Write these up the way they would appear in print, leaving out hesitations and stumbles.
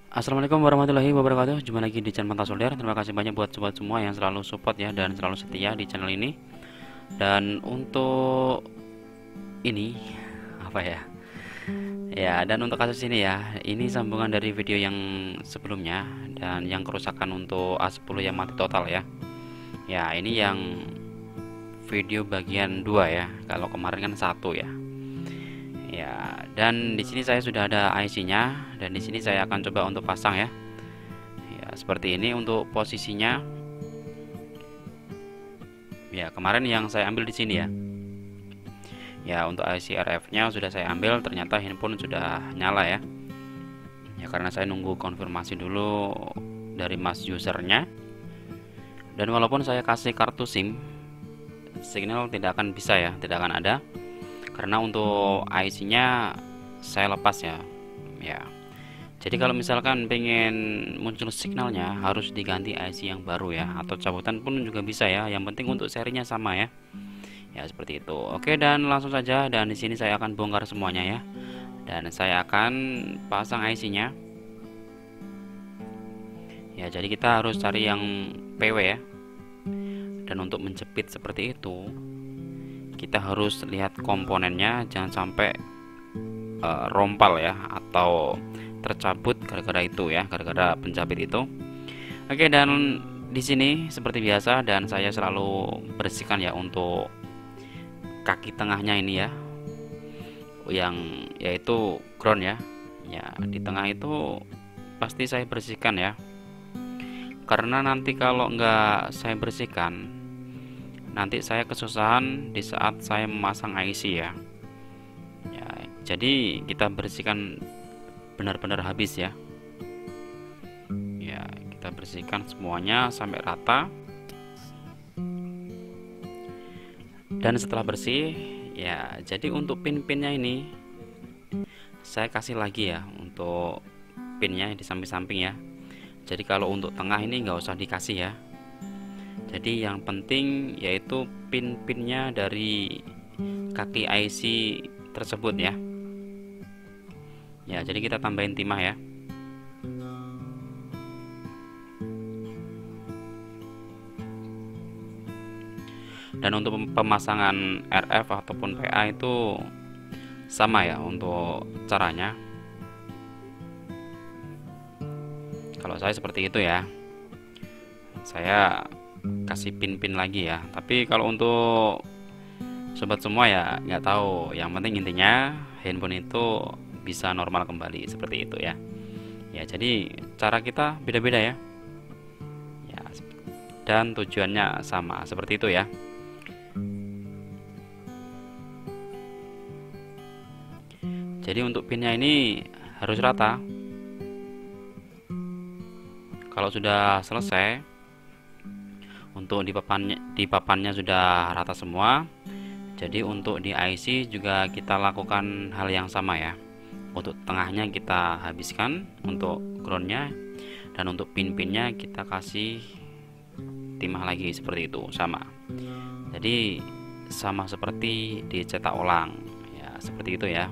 Assalamualaikum warahmatullahi wabarakatuh. Jumpa lagi di channel Mantap Solder. Terima kasih banyak buat sobat semua yang selalu support ya dan selalu setia di channel ini. Dan untuk ini apa ya? Ya, dan untuk kasus ini ya, ini sambungan dari video yang sebelumnya dan yang kerusakan untuk A10 yang mati total ya. Ya, ini yang video bagian 2 ya. Kalau kemarin kan satu ya. Ya, dan di sini saya sudah ada IC-nya dan di sini saya akan coba untuk pasang ya. Ya, seperti ini untuk posisinya. Ya, kemarin yang saya ambil di sini ya. Ya, untuk IC RF-nya sudah saya ambil, ternyata handphone sudah nyala ya. Ya, karena saya nunggu konfirmasi dulu dari mas usernya. Dan walaupun saya kasih kartu SIM, signal tidak akan bisa ya, tidak akan ada. Karena untuk IC-nya saya lepas ya. Ya. Jadi kalau misalkan pengen muncul signalnya harus diganti IC yang baru ya, atau cabutan pun juga bisa ya. Yang penting untuk serinya sama ya. Ya seperti itu. Oke, dan langsung saja, dan di sini saya akan bongkar semuanya ya. Dan saya akan pasang IC-nya. Ya, jadi kita harus cari yang PW ya. Dan untuk menjepit seperti itu, kita harus lihat komponennya, jangan sampai rompal ya atau tercabut gara-gara itu ya, gara-gara penjepit itu. Oke, dan di sini seperti biasa, dan saya selalu bersihkan ya untuk kaki tengahnya ini ya, yang yaitu ground ya. Ya, di tengah itu pasti saya bersihkan ya, karena nanti kalau nggak saya bersihkan, nanti saya kesusahan di saat saya memasang IC ya. Ya, jadi kita bersihkan benar-benar habis ya. Ya, kita bersihkan semuanya sampai rata. Dan setelah bersih, ya jadi untuk pin-pinnya ini saya kasih lagi ya, untuk pinnya di samping-samping ya. Jadi kalau untuk tengah ini nggak usah dikasih ya. Jadi yang penting yaitu pin-pinnya dari kaki IC tersebut ya. Ya, jadi kita tambahin timah ya. Dan untuk pemasangan RF ataupun PA itu sama ya untuk caranya. Kalau saya seperti itu ya. Saya kasih pin-pin lagi ya. Tapi kalau untuk sobat semua ya nggak tahu. Yang penting intinya handphone itu bisa normal kembali seperti itu ya. Ya, jadi cara kita beda-beda ya. Ya, dan tujuannya sama seperti itu ya. Jadi untuk pinnya ini harus rata. Kalau sudah selesai, untuk di papannya sudah rata semua. Jadi untuk di IC juga kita lakukan hal yang sama ya. Untuk tengahnya kita habiskan untuk groundnya, dan untuk pin-pinnya kita kasih timah lagi seperti itu, sama. Jadi sama seperti dicetak ulang ya, seperti itu ya.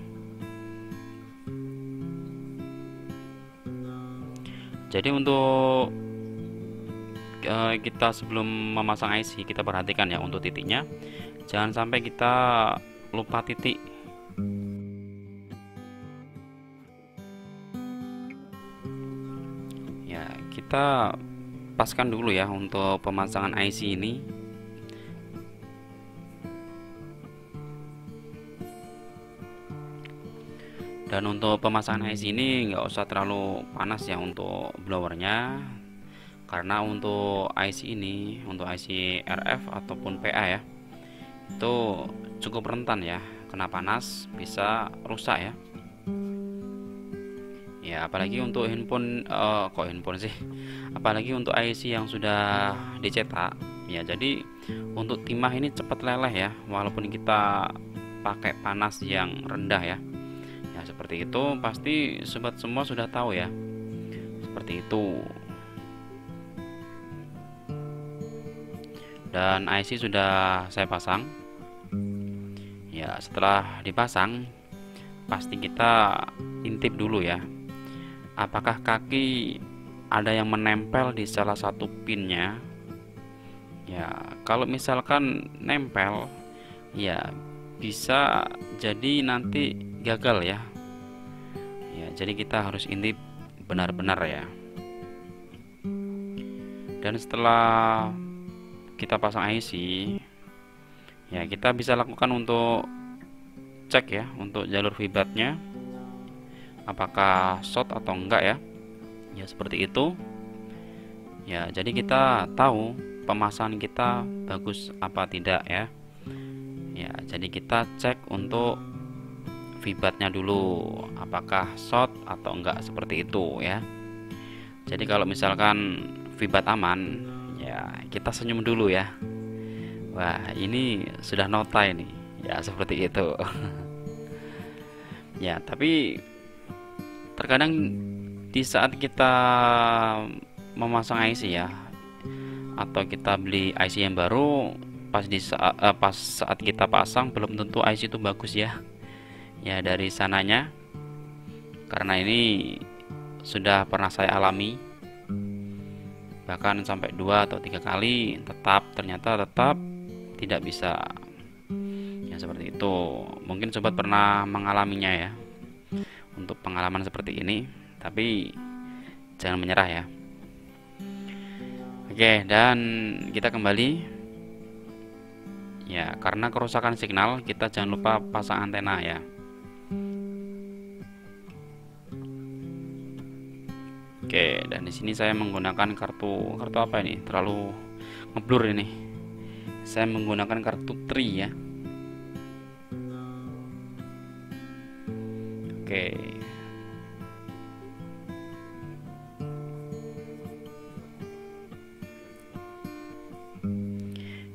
Jadi untuk kita sebelum memasang IC, kita perhatikan ya untuk titiknya, jangan sampai kita lupa titik. Ya, kita paskan dulu ya untuk pemasangan IC ini. Dan untuk pemasangan IC ini nggak usah terlalu panas ya untuk blowernya, karena untuk IC ini, untuk IC RF ataupun PA ya, itu cukup rentan ya kena panas, bisa rusak ya. Ya, apalagi untuk handphone, kok handphone sih, apalagi untuk IC yang sudah dicetak ya. Jadi untuk timah ini cepat leleh ya, walaupun kita pakai panas yang rendah ya. Ya seperti itu, pasti sobat semua sudah tahu ya, seperti itu. Dan IC sudah saya pasang. Ya, setelah dipasang pasti kita intip dulu ya. apakah kaki ada yang menempel di salah satu pinnya. Ya, kalau misalkan nempel, ya bisa jadi nanti gagal ya. Ya, jadi kita harus intip benar-benar ya. Dan setelah kita pasang IC, ya kita bisa lakukan untuk cek ya untuk jalur fibatnya apakah short atau enggak ya. Ya seperti itu. Ya, jadi kita tahu pemasangan kita bagus apa tidak ya. Ya, jadi kita cek untuk fibatnya dulu apakah short atau enggak seperti itu ya. Jadi kalau misalkan fibat aman, ya kita senyum dulu ya. Wah, ini sudah nota ini. Ya, seperti itu. Ya, tapi terkadang di saat kita memasang IC ya, atau kita beli IC yang baru, pas saat kita pasang belum tentu IC itu bagus ya. Ya, dari sananya, karena ini sudah pernah saya alami, bahkan sampai 2 atau 3 kali ternyata tetap tidak bisa. Ya seperti itu. Mungkin sobat pernah mengalaminya ya, untuk pengalaman seperti ini, tapi jangan menyerah ya. Oke, dan kita kembali. Ya, karena kerusakan signal, kita jangan lupa pasang antena ya. Oke, dan di sini saya menggunakan kartu apa ini? Terlalu ngeblur ini. Saya menggunakan kartu Tri ya. Oke.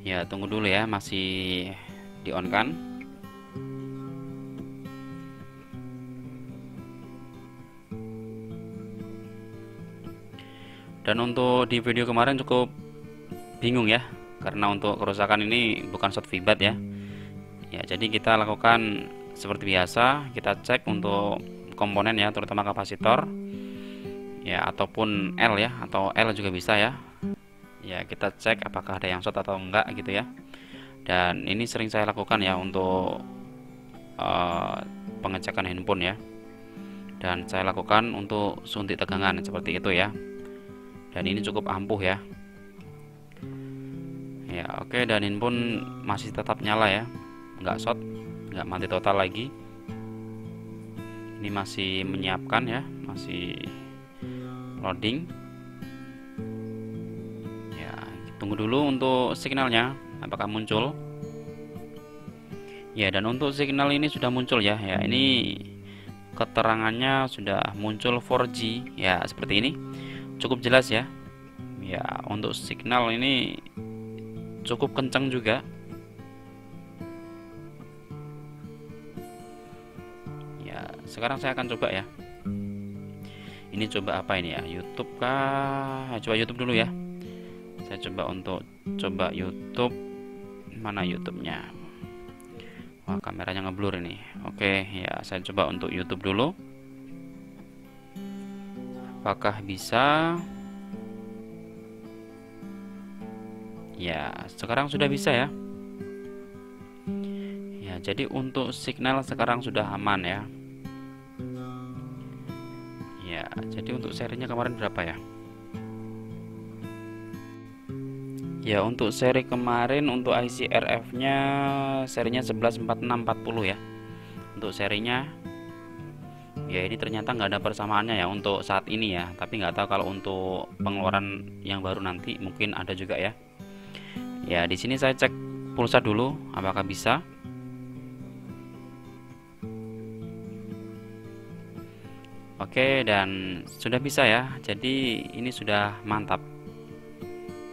Ya, tunggu dulu ya, masih di on kan. Dan untuk di video kemarin cukup bingung ya, karena untuk kerusakan ini bukan short fibat ya. Ya, jadi kita lakukan seperti biasa, kita cek untuk komponen ya, terutama kapasitor ya, ataupun L ya, atau L juga bisa ya. Ya, kita cek apakah ada yang short atau enggak gitu ya. Dan ini sering saya lakukan ya untuk pengecekan handphone ya. Dan saya lakukan untuk suntik tegangan seperti itu ya. Dan ini cukup ampuh ya. Ya, oke, dan handphone masih tetap nyala ya, enggak short, enggak mati total lagi. Ini masih menyiapkan ya, masih loading. Tunggu dulu untuk signalnya apakah muncul. Ya, dan untuk signal ini sudah muncul ya. Ya, ini keterangannya sudah muncul 4G ya, seperti ini. Cukup jelas ya. Ya, untuk signal ini cukup kencang juga. Ya, sekarang saya akan coba ya. Ini coba apa ini ya? YouTube kah? Coba YouTube dulu ya. Saya coba YouTube. Mana YouTube-nya? Wah, kameranya ngeblur ini. Oke, ya saya coba untuk YouTube dulu. Apakah bisa? Ya, sekarang sudah bisa ya. Ya, jadi untuk signal sekarang sudah aman ya. Ya, jadi untuk serinya kemarin berapa ya? Ya, untuk seri kemarin untuk IC RF-nya serinya 114640 ya. Untuk serinya ya, ini ternyata nggak ada persamaannya ya untuk saat ini ya, tapi nggak tahu kalau untuk pengeluaran yang baru nanti mungkin ada juga ya. Ya, di sini saya cek pulsa dulu apakah bisa. Oke, dan sudah bisa ya. Jadi ini sudah mantap.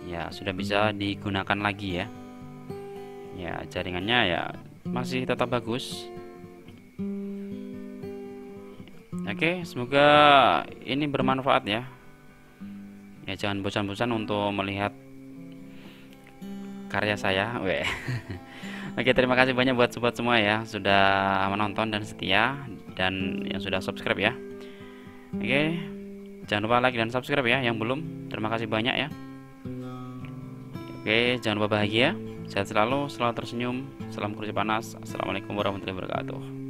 Ya, sudah bisa digunakan lagi ya. Ya, jaringannya ya masih tetap bagus. Oke, semoga ini bermanfaat ya. Ya, jangan bosan-bosan untuk melihat karya saya. Weh. Oke, terima kasih banyak buat sobat semua ya sudah menonton dan setia, dan yang sudah subscribe ya. Oke. Jangan lupa like dan subscribe ya yang belum. Terima kasih banyak ya. Oke, jangan lupa bahagia, sehat selalu, selalu tersenyum. Salam kursi panas. Assalamualaikum warahmatullahi wabarakatuh.